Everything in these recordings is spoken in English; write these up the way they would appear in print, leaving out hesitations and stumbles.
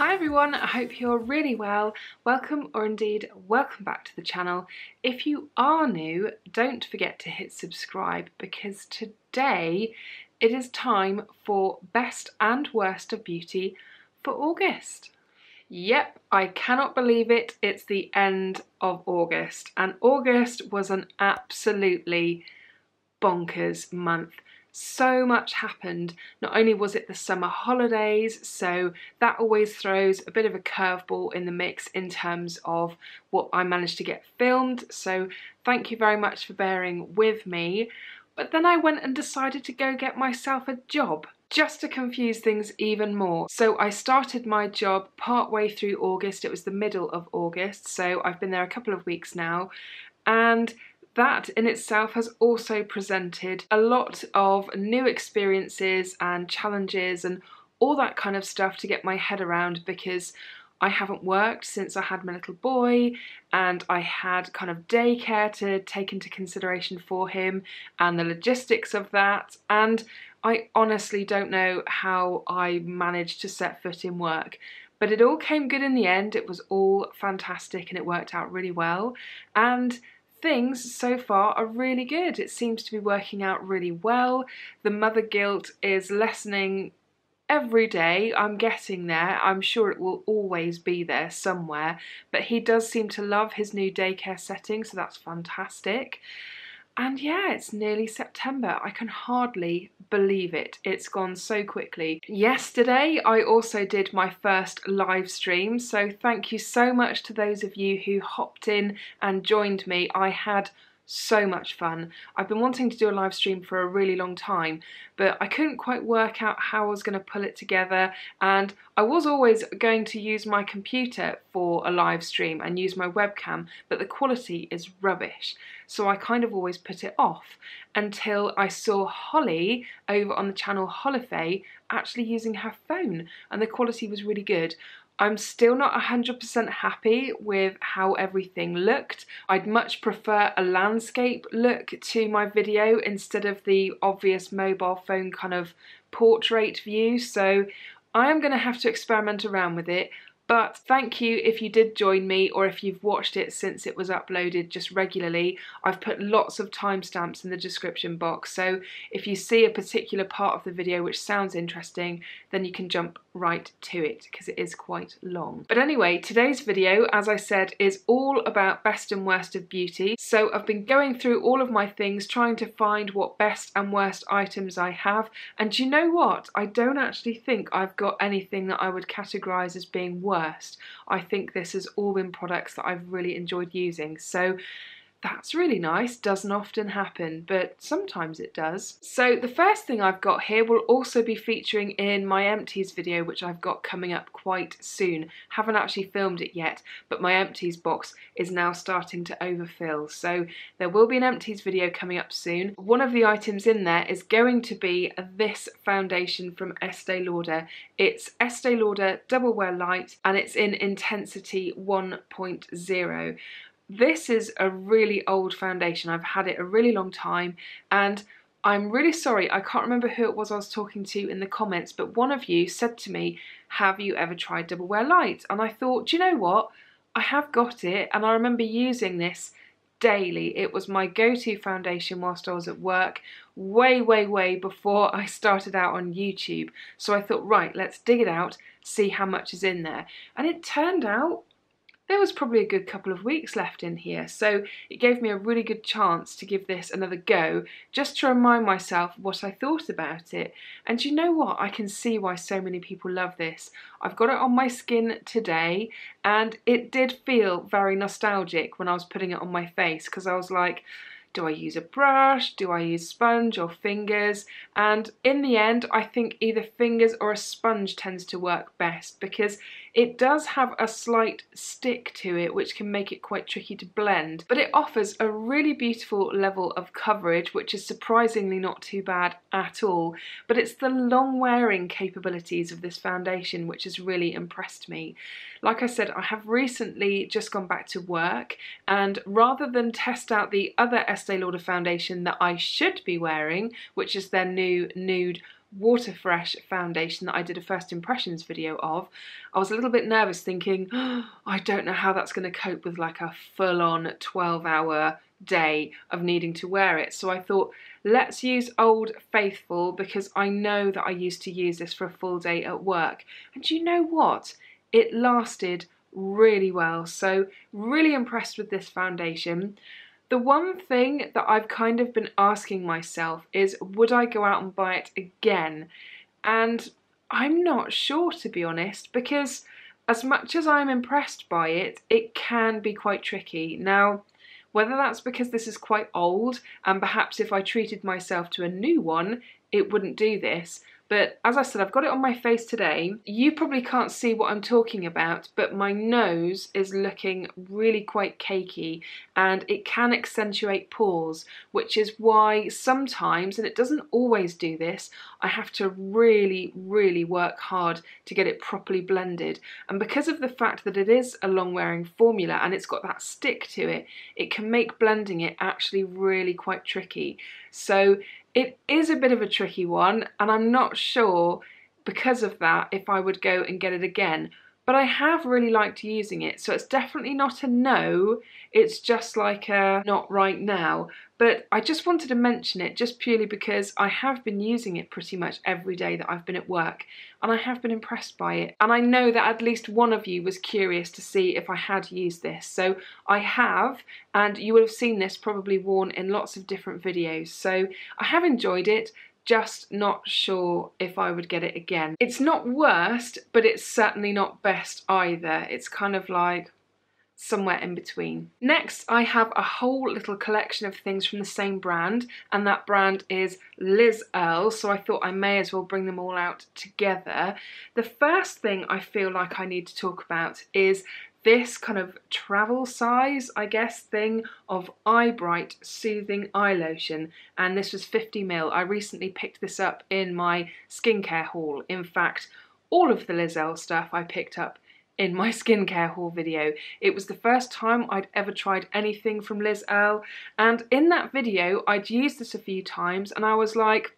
Hi everyone, I hope you're really well. Welcome, or indeed welcome back to the channel. If you are new, don't forget to hit subscribe because today it is time for best and worst of beauty for August. Yep, I cannot believe it, it's the end of August, and August was an absolutely bonkers month. So much happened. Not only was it the summer holidays, so that always throws a bit of a curveball in the mix in terms of what I managed to get filmed, so thank you very much for bearing with me. But then I went and decided to go get myself a job, just to confuse things even more. So I started my job partway through August. It was the middle of August, so I've been there a couple of weeks now, and that in itself has also presented a lot of new experiences and challenges and all that kind of stuff to get my head around, because I haven't worked since I had my little boy, and I had kind of daycare to take into consideration for him and the logistics of that, and I honestly don't know how I managed to set foot in work. But it all came good in the end. It was all fantastic and it worked out really well, and things so far are really good. It seems to be working out really well. The mother guilt is lessening every day. I'm getting there. I'm sure it will always be there somewhere, but he does seem to love his new daycare setting, so that's fantastic. And yeah, it's nearly September. I can hardly believe it. It's gone so quickly. Yesterday, I also did my first live stream, so thank you so much to those of you who hopped in and joined me. I had so much fun. I've been wanting to do a live stream for a really long time, but I couldn't quite work out how I was going to pull it together, and I was always going to use my computer for a live stream and use my webcam, but the quality is rubbish, so I kind of always put it off until I saw Holly over on the channel Holifae actually using her phone, and the quality was really good. I'm still not 100% happy with how everything looked. I'd much prefer a landscape look to my video instead of the obvious mobile phone kind of portrait view, so I am going to have to experiment around with it. But thank you if you did join me, or if you've watched it since it was uploaded just regularly. I've put lots of timestamps in the description box, so if you see a particular part of the video which sounds interesting, then you can jump right to it, because it is quite long. But anyway, today's video, as I said, is all about best and worst of beauty. So I've been going through all of my things, trying to find what best and worst items I have, and you know what? I don't actually think I've got anything that I would categorise as being worst. I think this has all been products that I've really enjoyed using, so that's really nice. Doesn't often happen, but sometimes it does. So the first thing I've got here will also be featuring in my empties video, which I've got coming up quite soon. Haven't actually filmed it yet, but my empties box is now starting to overfill, so there will be an empties video coming up soon. One of the items in there is going to be this foundation from Estee Lauder. It's Estee Lauder Double Wear Light, and it's in Intensity 1.0. This is a really old foundation. I've had it a really long time, and I'm really sorry, I can't remember who it was I was talking to in the comments, but one of you said to me, have you ever tried Double Wear Light? And I thought, do you know what? I have got it, and I remember using this daily. It was my go-to foundation whilst I was at work, way before I started out on YouTube. So I thought, right, let's dig it out, see how much is in there. And it turned out there was probably a good couple of weeks left in here, so it gave me a really good chance to give this another go, just to remind myself what I thought about it. And you know what? I can see why so many people love this. I've got it on my skin today, and it did feel very nostalgic when I was putting it on my face, because I was like, do I use a brush? Do I use sponge or fingers? And in the end, I think either fingers or a sponge tends to work best, because it does have a slight stick to it, which can make it quite tricky to blend, but it offers a really beautiful level of coverage, which is surprisingly not too bad at all. But it's the long wearing capabilities of this foundation which has really impressed me. Like I said, I have recently just gone back to work, and rather than test out the other Estee Lauder foundation that I should be wearing, which is their new nude Water Fresh foundation that I did a first impressions video of, I was a little bit nervous thinking, oh, I don't know how that's going to cope with like a full-on 12-hour day of needing to wear it. So I thought, let's use Old Faithful, because I know that I used to use this for a full day at work. And you know what? It lasted really well. So really impressed with this foundation. The one thing that I've kind of been asking myself is, would I go out and buy it again? And I'm not sure, to be honest, because as much as I'm impressed by it, it can be quite tricky. Now, whether that's because this is quite old and perhaps if I treated myself to a new one, it wouldn't do this. But as I said, I've got it on my face today. You probably can't see what I'm talking about, but my nose is looking really quite cakey and it can accentuate pores, which is why sometimes, and it doesn't always do this, I have to really, really work hard to get it properly blended. And because of the fact that it is a long wearing formula and it's got that stick to it, it can make blending it actually really quite tricky. So it is a bit of a tricky one, and I'm not sure because of that if I would go and get it again. But I have really liked using it, so it's definitely not a no, it's just like a not right now. But I just wanted to mention it just purely because I have been using it pretty much every day that I've been at work, and I have been impressed by it. And I know that at least one of you was curious to see if I had used this, so I have, and you will have seen this probably worn in lots of different videos. So I have enjoyed it, just not sure if I would get it again. It's not worst, but it's certainly not best either. It's kind of like somewhere in between. Next, I have a whole little collection of things from the same brand, and that brand is Liz Earle, so I thought I may as well bring them all out together. The first thing I feel like I need to talk about is this kind of travel size, I guess, thing of Eyebright Soothing Eye Lotion, and this was 50ml. I recently picked this up in my skincare haul. In fact, all of the Liz Earle stuff I picked up in my skincare haul video. It was the first time I'd ever tried anything from Liz Earle, and in that video I'd used this a few times and I was like,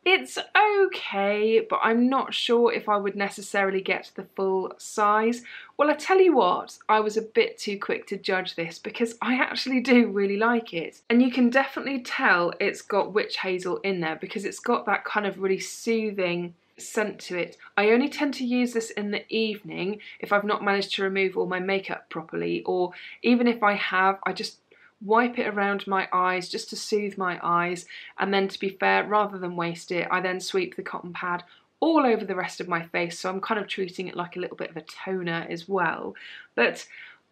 it's okay, but I'm not sure if I would necessarily get the full size. Well, I tell you what, I was a bit too quick to judge this because I actually do really like it. And you can definitely tell it's got witch hazel in there because it's got that kind of really soothing scent to it. I only tend to use this in the evening if I've not managed to remove all my makeup properly, or even if I have, I just wipe it around my eyes just to soothe my eyes, and then, to be fair, rather than waste it, I then sweep the cotton pad all over the rest of my face, so I'm kind of treating it like a little bit of a toner as well. But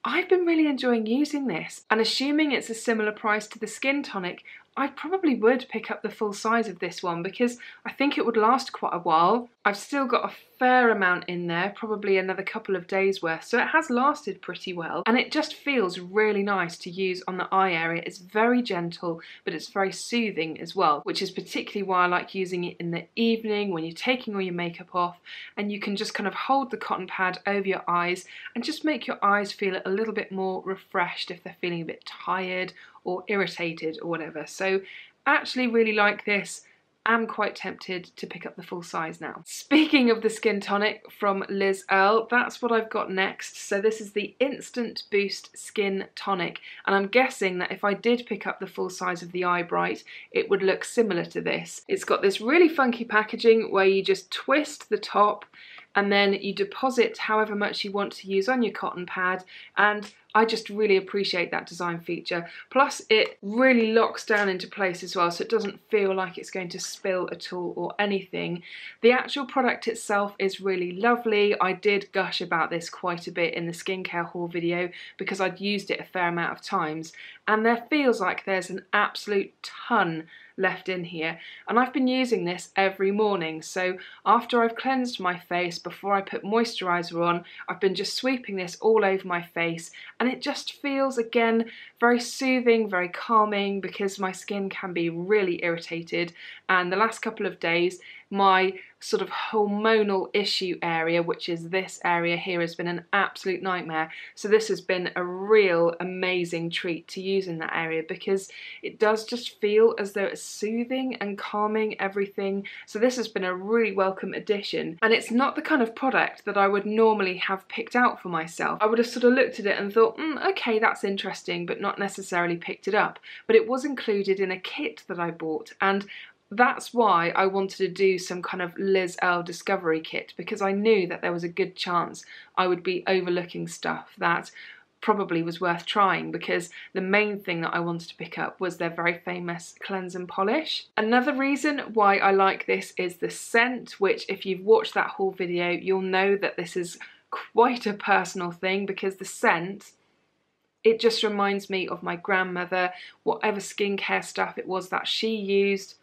I've been really enjoying using this, and assuming it's a similar price to the Skin Tonic, I probably would pick up the full size of this one because I think it would last quite a while. I've still got a fair amount in there, probably another couple of days worth, so it has lasted pretty well, and it just feels really nice to use on the eye area. It's very gentle, but it's very soothing as well, which is particularly why I like using it in the evening when you're taking all your makeup off, and you can just kind of hold the cotton pad over your eyes and just make your eyes feel a little bit more refreshed if they're feeling a bit tired or irritated or whatever. So I actually really like this. I'm quite tempted to pick up the full size now. Speaking of the Skin Tonic from Liz Earle, that's what I've got next. So this is the Instant Boost Skin Tonic, and I'm guessing that if I did pick up the full size of the Eyebright, it would look similar to this. It's got this really funky packaging where you just twist the top and then you deposit however much you want to use on your cotton pad, and I just really appreciate that design feature. Plus it really locks down into place as well, so it doesn't feel like it's going to spill at all or anything. The actual product itself is really lovely. I did gush about this quite a bit in the skincare haul video because I'd used it a fair amount of times, and there feels like there's an absolute ton left in here, and I've been using this every morning. So after I've cleansed my face, before I put moisturiser on, I've been just sweeping this all over my face, and it just feels, again, very soothing, very calming, because my skin can be really irritated, and the last couple of days my sort of hormonal issue area, which is this area here, has been an absolute nightmare. So this has been a real amazing treat to use in that area, because it does just feel as though it's soothing and calming everything. So this has been a really welcome addition, and it's not the kind of product that I would normally have picked out for myself. I would have sort of looked at it and thought, okay, that's interesting, but not necessarily picked it up. But it was included in a kit that I bought, and that's why I wanted to do some kind of Liz Earle discovery kit, because I knew that there was a good chance I would be overlooking stuff that probably was worth trying, because the main thing that I wanted to pick up was their very famous Cleanse and Polish. Another reason why I like this is the scent, which if you've watched that whole video, you'll know that this is quite a personal thing, because the scent, it just reminds me of my grandmother, whatever skincare stuff it was that she used.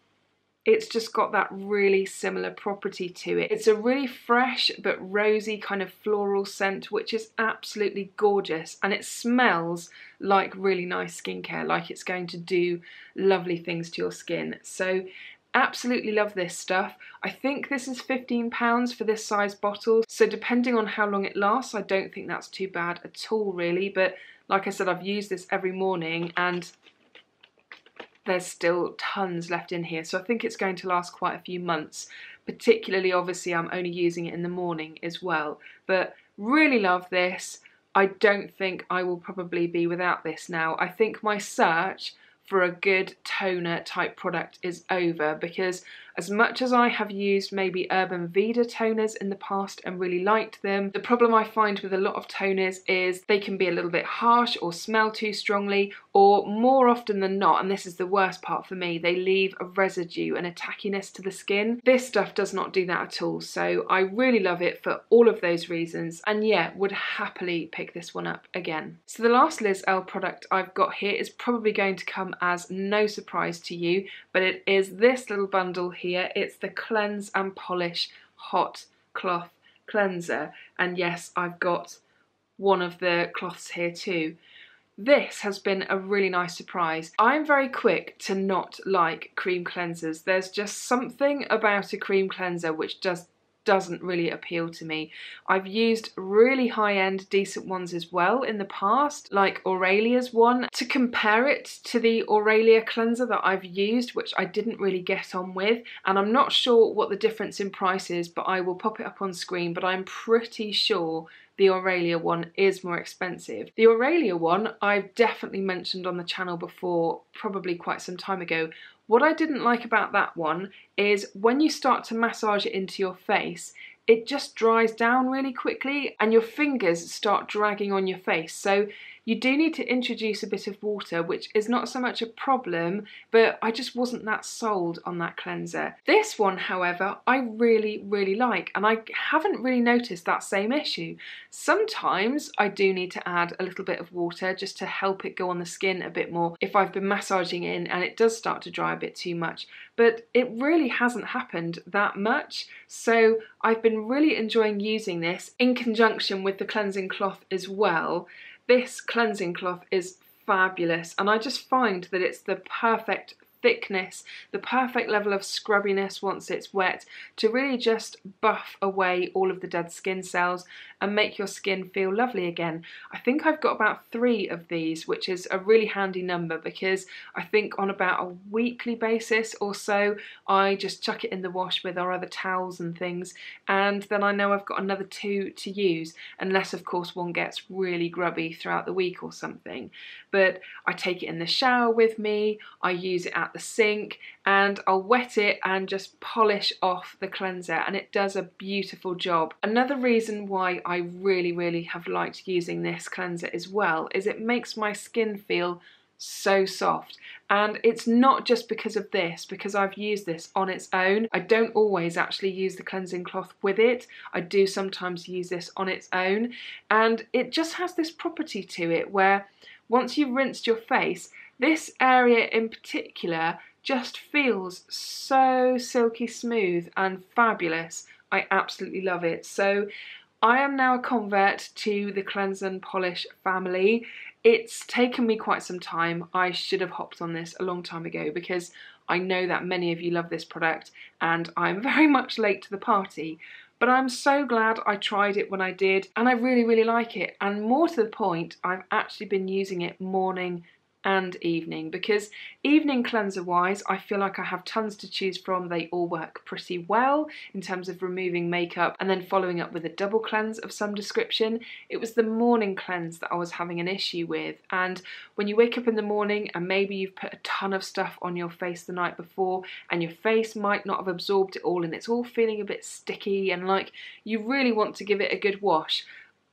It's just got that really similar property to it. It's a really fresh but rosy kind of floral scent, which is absolutely gorgeous, and it smells like really nice skincare, like it's going to do lovely things to your skin. So absolutely love this stuff. I think this is £15 for this size bottle, so depending on how long it lasts, I don't think that's too bad at all really. But like I said, I've used this every morning and there's still tons left in here, so I think it's going to last quite a few months. Particularly, obviously, I'm only using it in the morning as well, but really love this. I don't think I will probably be without this now. I think my search for a good toner type product is over, because as much as I have used maybe Urban Veda toners in the past and really liked them, the problem I find with a lot of toners is they can be a little bit harsh or smell too strongly, or more often than not, and this is the worst part for me, they leave a residue and a tackiness to the skin. This stuff does not do that at all, so I really love it for all of those reasons, and yeah, would happily pick this one up again. So the last Liz Earle product I've got here is probably going to come as no surprise to you, but it is this little bundle here. It's the Cleanse and Polish Hot Cloth Cleanser, and yes, I've got one of the cloths here too. This has been a really nice surprise. I'm very quick to not like cream cleansers. There's just something about a cream cleanser which doesn't really appeal to me. I've used really high-end decent ones as well in the past, like Aurelia's one. To compare it to the Aurelia cleanser that I've used, which I didn't really get on with, and I'm not sure what the difference in price is, but I will pop it up on screen, but I'm pretty sure the Aurelia one is more expensive. The Aurelia one I've definitely mentioned on the channel before, probably quite some time ago. What I didn't like about that one is when you start to massage it into your face, it just dries down really quickly and your fingers start dragging on your face. So you do need to introduce a bit of water, which is not so much a problem, but I just wasn't that sold on that cleanser. This one, however, I really, really like, and I haven't really noticed that same issue. Sometimes I do need to add a little bit of water just to help it go on the skin a bit more if I've been massaging in and it does start to dry a bit too much, but it really hasn't happened that much. So I've been really enjoying using this in conjunction with the cleansing cloth as well. This cleansing cloth is fabulous, and I just find that it's the perfect thickness, the perfect level of scrubbiness once it's wet to really just buff away all of the dead skin cells and make your skin feel lovely again. I think I've got about 3 of these, which is a really handy number, because I think on about a weekly basis or so I just chuck it in the wash with our other towels and things, and then I know I've got another 2 to use, unless of course one gets really grubby throughout the week or something. But I take it in the shower with me, I use it at the sink, and I'll wet it and just polish off the cleanser, and it does a beautiful job. Another reason why I really, really have liked using this cleanser as well is it makes my skin feel so soft, and it's not just because of this, because I've used this on its own. I don't always actually use the cleansing cloth with it. I do sometimes use this on its own, and it just has this property to it where once you've rinsed your face, this area in particular just feels so silky smooth and fabulous. I absolutely love it. So I am now a convert to the Cleanse and Polish family. It's taken me quite some time. I should have hopped on this a long time ago because I know that many of you love this product and I'm very much late to the party. But I'm so glad I tried it when I did, and I really, really like it. And more to the point, I've actually been using it morning and evening, because evening cleanser wise I feel like I have tons to choose from. They all work pretty well in terms of removing makeup and then following up with a double cleanse of some description. It was the morning cleanse that I was having an issue with, and when you wake up in the morning and maybe you've put a ton of stuff on your face the night before and your face might not have absorbed it all and it's all feeling a bit sticky and like you really want to give it a good wash.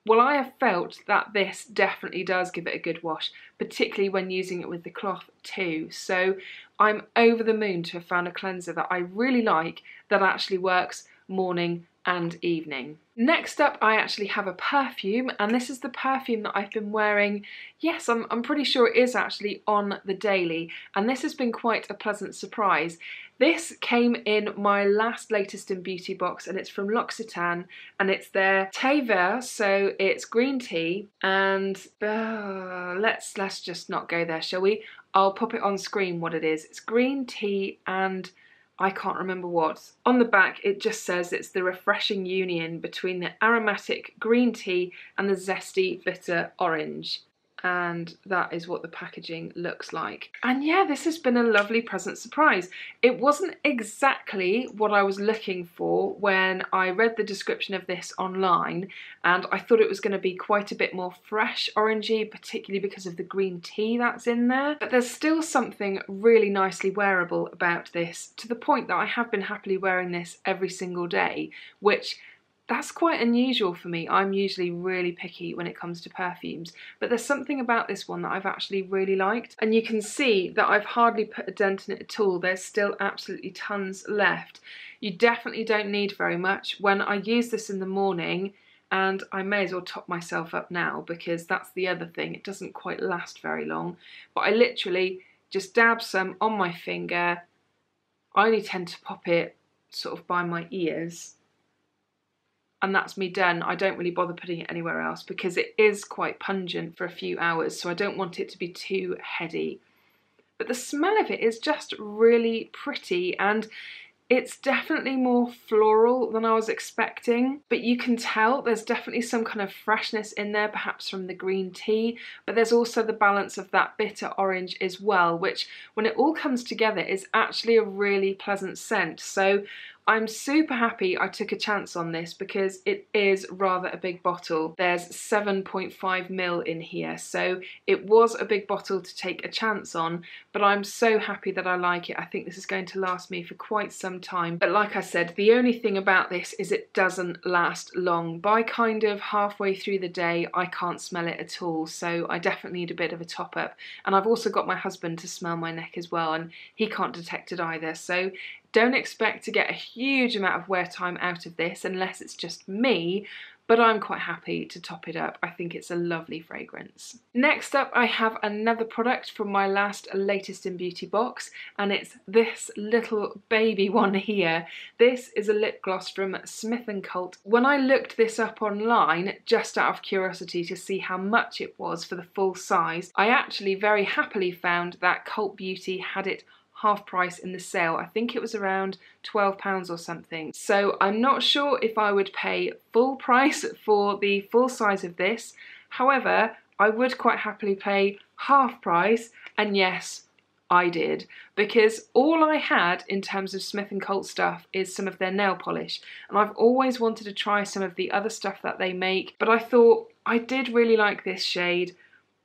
Well, I have felt that this definitely does give it a good wash, particularly when using it with the cloth too. So I'm over the moon to have found a cleanser that I really like that actually works morning and evening. Next up, I actually have a perfume, and this is the perfume that I've been wearing. Yes, I'm pretty sure it is actually on the daily, and this has been quite a pleasant surprise. This came in my latest in beauty box, and it's from L'Occitane, and it's their Thé Vert, so it's green tea, and let's just not go there, shall we? I'll pop it on screen what it is. It's green tea and I can't remember what. On the back it just says it's the refreshing union between the aromatic green tea and the zesty bitter orange. And that is what the packaging looks like. And yeah, this has been a lovely pleasant surprise. It wasn't exactly what I was looking for when I read the description of this online, and I thought it was going to be quite a bit more fresh orangey, particularly because of the green tea that's in there. But there's still something really nicely wearable about this, to the point that I have been happily wearing this every single day, which that's quite unusual for me. I'm usually really picky when it comes to perfumes, but there's something about this one that I've actually really liked. And you can see that I've hardly put a dent in it at all. There's still absolutely tons left. You definitely don't need very much. When I use this in the morning, and I may as well top myself up now because that's the other thing, it doesn't quite last very long, but I literally just dab some on my finger. I only tend to pop it sort of by my ears, and that's me done. I don't really bother putting it anywhere else because it is quite pungent for a few hours, so I don't want it to be too heady. But the smell of it is just really pretty, and it's definitely more floral than I was expecting, but you can tell there's definitely some kind of freshness in there, perhaps from the green tea, but there's also the balance of that bitter orange as well, which when it all comes together is actually a really pleasant scent. So I'm super happy I took a chance on this because it is rather a big bottle. There's 7.5 ml in here, so it was a big bottle to take a chance on, but I'm so happy that I like it. I think this is going to last me for quite some time. But like I said, the only thing about this is it doesn't last long. By kind of halfway through the day, I can't smell it at all, so I definitely need a bit of a top up. And I've also got my husband to smell my neck as well, and he can't detect it either, so don't expect to get a huge amount of wear time out of this unless it's just me, but I'm quite happy to top it up. I think it's a lovely fragrance. Next up, I have another product from my latest in beauty box, and it's this little baby one here. This is a lip gloss from Smith & Colt. When I looked this up online, just out of curiosity to see how much it was for the full size, I actually very happily found that Colt Beauty had it half price in the sale. I think it was around £12 or something. So I'm not sure if I would pay full price for the full size of this. However, I would quite happily pay half price, and yes, I did, because all I had in terms of Smith & Colt stuff is some of their nail polish, and I've always wanted to try some of the other stuff that they make, but I thought I did really like this shade.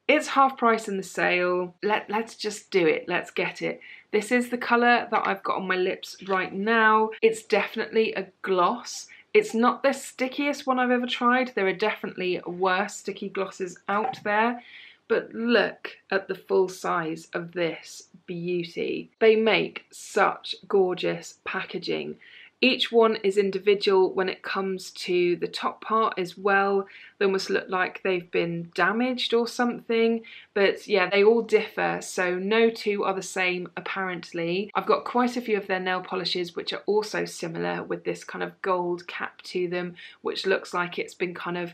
It's half price in the sale. Let's just do it. Let's get it. This is the colour that I've got on my lips right now. It's definitely a gloss. It's not the stickiest one I've ever tried. There are definitely worse sticky glosses out there. But look at the full size of this beauty. They make such gorgeous packaging. Each one is individual when it comes to the top part as well. They almost look like they've been damaged or something. But yeah, they all differ, so no two are the same apparently. I've got quite a few of their nail polishes which are also similar with this kind of gold cap to them, which looks like it's been kind of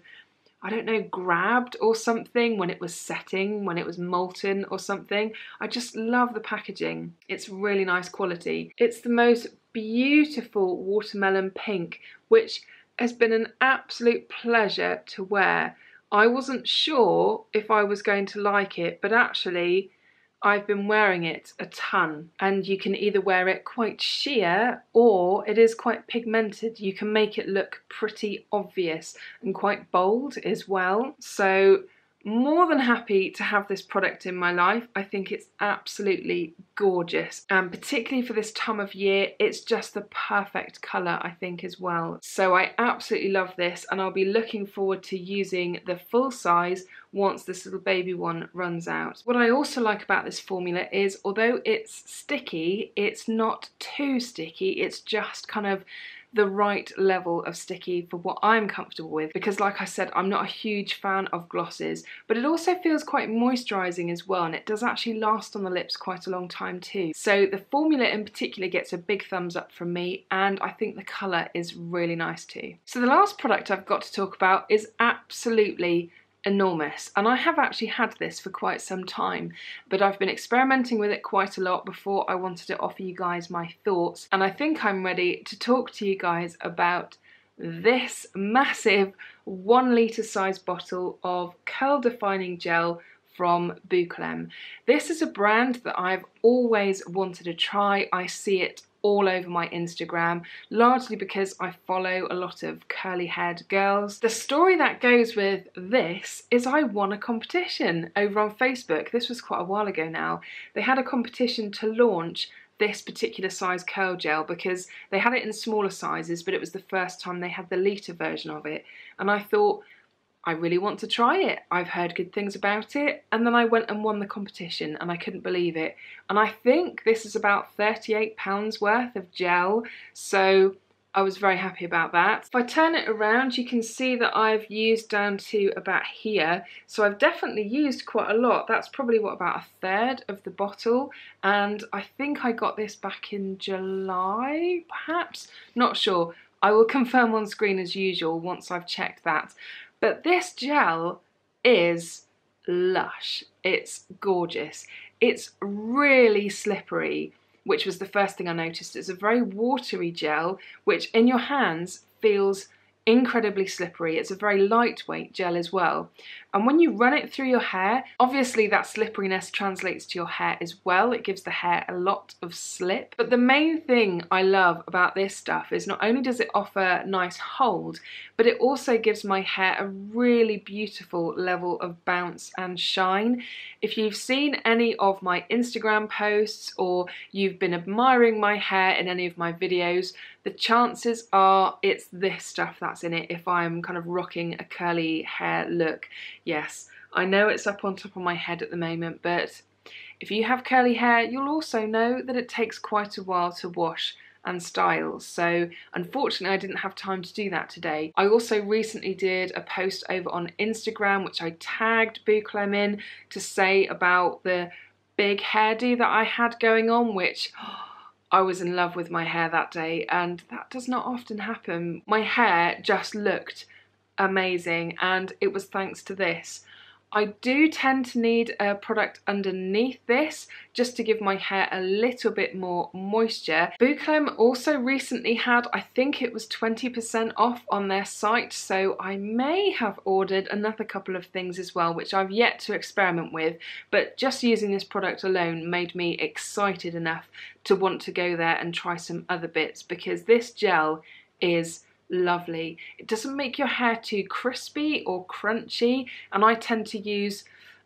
I don't know, grabbed or something when it was setting, when it was molten or something. I just love the packaging. It's really nice quality. It's the most beautiful watermelon pink, which has been an absolute pleasure to wear. I wasn't sure if I was going to like it, but actually I've been wearing it a ton, and you can either wear it quite sheer or it is quite pigmented. You can make it look pretty obvious and quite bold as well. So more than happy to have this product in my life. I think it's absolutely gorgeous, and particularly for this time of year, it's just the perfect colour, I think, as well. So I absolutely love this, and I'll be looking forward to using the full size once this little baby one runs out. What I also like about this formula is, although it's sticky, it's not too sticky. It's just kind of the right level of sticky for what I'm comfortable with, because like I said, I'm not a huge fan of glosses, but it also feels quite moisturising as well, and it does actually last on the lips quite a long time too. So the formula in particular gets a big thumbs up from me, and I think the colour is really nice too. So the last product I've got to talk about is absolutely enormous, and I have actually had this for quite some time, but I've been experimenting with it quite a lot before I wanted to offer you guys my thoughts, and I think I'm ready to talk to you guys about this massive 1 litre size bottle of curl defining gel from Boucleme. This is a brand that I've always wanted to try. I see it all over my Instagram, largely because I follow a lot of curly haired girls. The story that goes with this is I won a competition over on Facebook. This was quite a while ago now. They had a competition to launch this particular size curl gel because they had it in smaller sizes, but it was the first time they had the litre version of it, and I thought, I really want to try it. I've heard good things about it, and then I went and won the competition, and I couldn't believe it. And I think this is about £38 worth of gel, so I was very happy about that. If I turn it around, you can see that I've used down to about here, so I've definitely used quite a lot. That's probably what, about 1/3 of the bottle, and I think I got this back in July, perhaps? Not sure. I will confirm on screen as usual once I've checked that. But this gel is lush. It's gorgeous. It's really slippery, which was the first thing I noticed. It's a very watery gel, which in your hands feels incredibly slippery. It's a very lightweight gel as well. And when you run it through your hair, obviously that slipperiness translates to your hair as well. It gives the hair a lot of slip. But the main thing I love about this stuff is not only does it offer nice hold, but it also gives my hair a really beautiful level of bounce and shine. If you've seen any of my Instagram posts or you've been admiring my hair in any of my videos, the chances are it's this stuff that's in it if I'm kind of rocking a curly hair look. Yes, I know it's up on top of my head at the moment, but if you have curly hair, you'll also know that it takes quite a while to wash and style. So unfortunately, I didn't have time to do that today. I also recently did a post over on Instagram, which I tagged Boucleme in, to say about the big hairdo that I had going on, which I was in love with my hair that day, and that does not often happen. My hair just looked amazing, and it was thanks to this. I do tend to need a product underneath this just to give my hair a little bit more moisture. Boucleme also recently had, I think it was 20% off on their site, so I may have ordered another couple of things as well, which I've yet to experiment with, but just using this product alone made me excited enough to want to go there and try some other bits, because this gel is lovely. It doesn't make your hair too crispy or crunchy, and I tend to use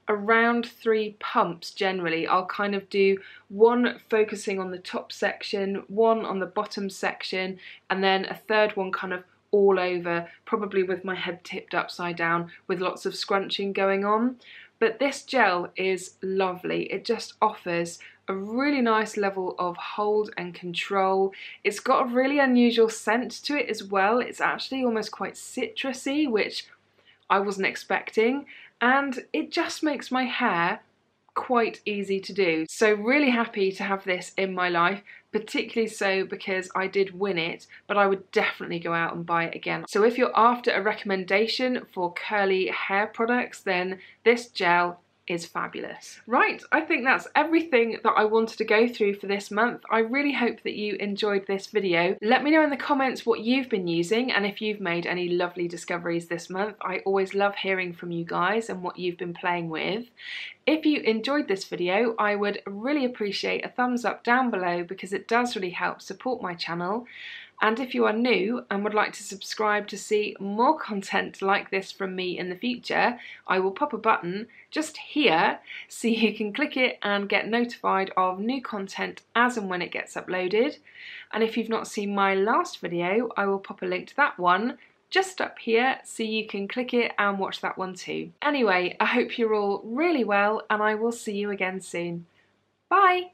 around 3 pumps generally. I'll kind of do one focusing on the top section, one on the bottom section, and then a third one kind of all over, probably with my head tipped upside down with lots of scrunching going on. But this gel is lovely. It just offers a really nice level of hold and control. It's got a really unusual scent to it as well. It's actually almost quite citrusy, which I wasn't expecting, and it just makes my hair quite easy to do. So really happy to have this in my life. particularly so because I did win it, but I would definitely go out and buy it again. So if you're after a recommendation for curly hair products, then this gel is fabulous. Right, I think that's everything that I wanted to go through for this month. I really hope that you enjoyed this video. Let me know in the comments what you've been using and if you've made any lovely discoveries this month. I always love hearing from you guys and what you've been playing with. If you enjoyed this video, I would really appreciate a thumbs up down below because it does really help support my channel. And if you are new and would like to subscribe to see more content like this from me in the future, I will pop a button just here so you can click it and get notified of new content as and when it gets uploaded. And if you've not seen my last video, I will pop a link to that one just up here so you can click it and watch that one too. Anyway, I hope you're all really well and I will see you again soon. Bye!